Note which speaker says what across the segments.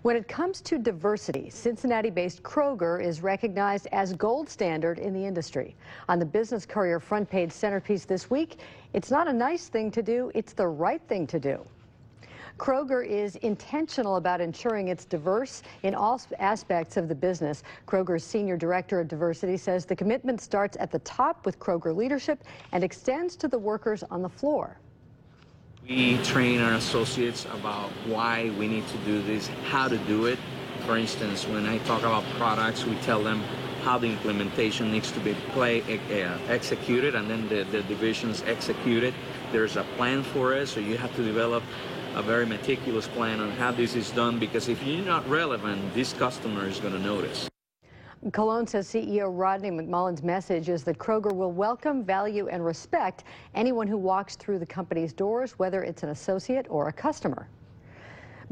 Speaker 1: When it comes to diversity, Cincinnati-based Kroger is recognized as gold standard in the industry. On the Business Courier front page centerpiece this week, it's not a nice thing to do, it's the right thing to do. Kroger is intentional about ensuring it's diverse in all aspects of the business. Kroger's Senior Director of Diversity says the commitment starts at the top with Kroger leadership and extends to the workers on the floor.
Speaker 2: We train our associates about why we need to do this, how to do it. For instance, when I talk about products, we tell them how the implementation needs to be executed, and then the divisions execute it. There's a plan for it, so you have to develop a very meticulous plan on how this is done, because if you're not relevant, this customer is going to notice.
Speaker 1: Cologne says CEO Rodney McMullen's message is that Kroger will welcome, value, and respect anyone who walks through the company's doors, whether it's an associate or a customer.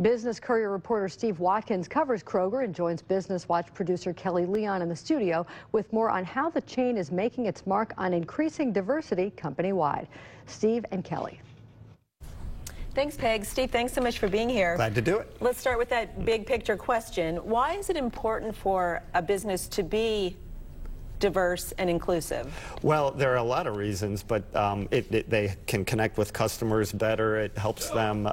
Speaker 1: Business Courier reporter Steve Watkins covers Kroger and joins Business Watch producer Kelly Leon in the studio with more on how the chain is making its mark on increasing diversity company-wide. Steve and Kelly.
Speaker 3: Thanks, Peg. Steve, thanks so much for being here.
Speaker 4: Glad to do it.
Speaker 3: Let's start with that big picture question. Why is it important for a business to be diverse and inclusive?
Speaker 4: Well, there are a lot of reasons, but they can connect with customers better. It helps them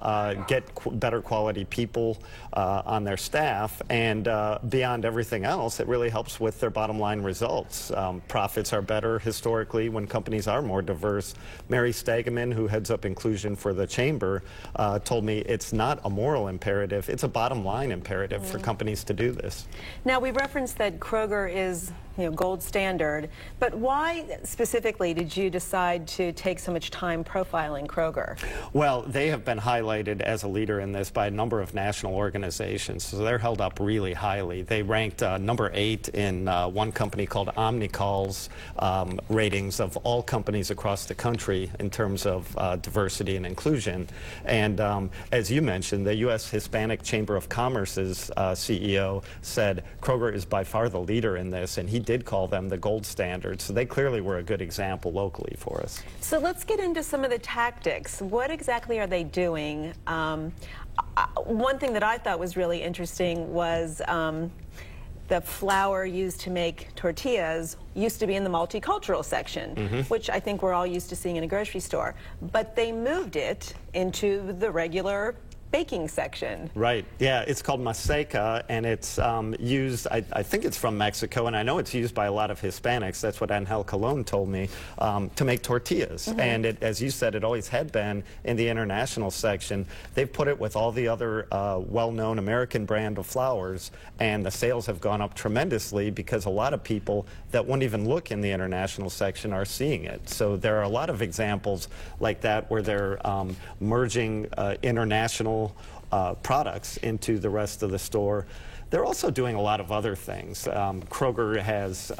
Speaker 4: get better quality people on their staff, and beyond everything else, it really helps with their bottom line results. Profits are better historically when companies are more diverse. Mary Stegeman, who heads up inclusion for the Chamber, told me it's not a moral imperative, it's a bottom line imperative for companies to do this.
Speaker 3: Now, we referenced that Kroger is gold standard, but why specifically did you decide to take so much time profiling Kroger?
Speaker 4: Well, they have been highlighted as a leader in this by a number of national organizations, so they're held up really highly. They ranked number 8 in one company called Omnicall's ratings of all companies across the country in terms of diversity and inclusion. And as you mentioned, the U.S. Hispanic Chamber of Commerce's CEO said Kroger is by far the leader in this, and he did call them the gold standard, so they clearly were a good example locally for us.
Speaker 3: So let's get into some of the tactics. What exactly are they doing? One thing that I thought was really interesting was the flour used to make tortillas used to be in the multicultural section, which I think we're all used to seeing in a grocery store, but they moved it into the regular baking section.
Speaker 4: Right, yeah, it's called maseca, and it's used, I think it's from Mexico, and I know it's used by a lot of Hispanics. That's what Angel Colon told me, to make tortillas. And it, as you said, it always had been in the international section. They've put it with all the other well-known American brand of flours, and the sales have gone up tremendously because a lot of people that wouldn't even look in the international section are seeing it. So there are a lot of examples like that where they're merging international products into the rest of the store. They're also doing a lot of other things. Kroger has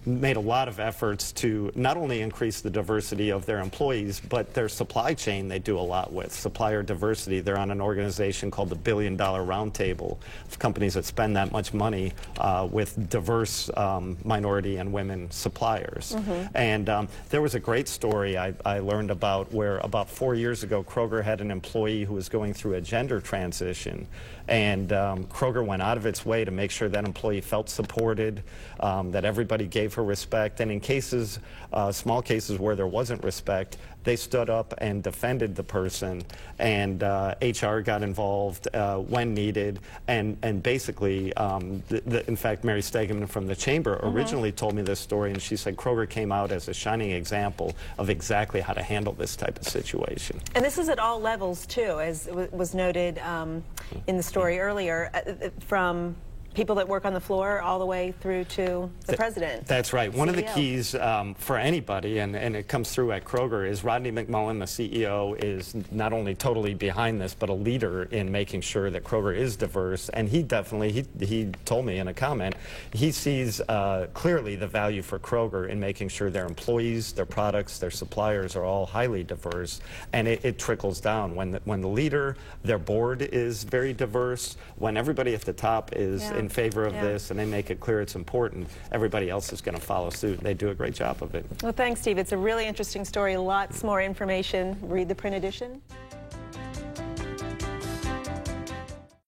Speaker 4: made a lot of efforts to not only increase the diversity of their employees, but their supply chain they do a lot with. Supplier diversity, they're on an organization called the $1 Billion Roundtable of companies that spend that much money with diverse minority and women suppliers. And there was a great story I learned about where about 4 years ago, Kroger had an employee who was going through a gender transition, and Kroger went out of its way to make sure that employee felt supported, that everybody gave her respect, and in cases, small cases where there wasn't respect, they stood up and defended the person, and HR got involved when needed, and basically, in fact, Mary Stegeman from the Chamber originally told me this story, and she said Kroger came out as a shining example of exactly how to handle this type of situation.
Speaker 3: And this is at all levels, too, as was noted in the story earlier, from people that work on the floor all the way through to the president.
Speaker 4: That's right. One of the keys for anybody, and it comes through at Kroger, is Rodney McMullen, the CEO, is not only totally behind this, but a leader in making sure that Kroger is diverse. And he definitely, he told me in a comment, he sees clearly the value for Kroger in making sure their employees, their products, their suppliers are all highly diverse. And it trickles down. When the leader, their board is very diverse, when everybody at the top is in favor of this and they make it clear it's important, everybody else is going to follow suit. They do a great job of it.
Speaker 3: Well, thanks, Steve. It's a really interesting story. Lots more information. Read the print edition.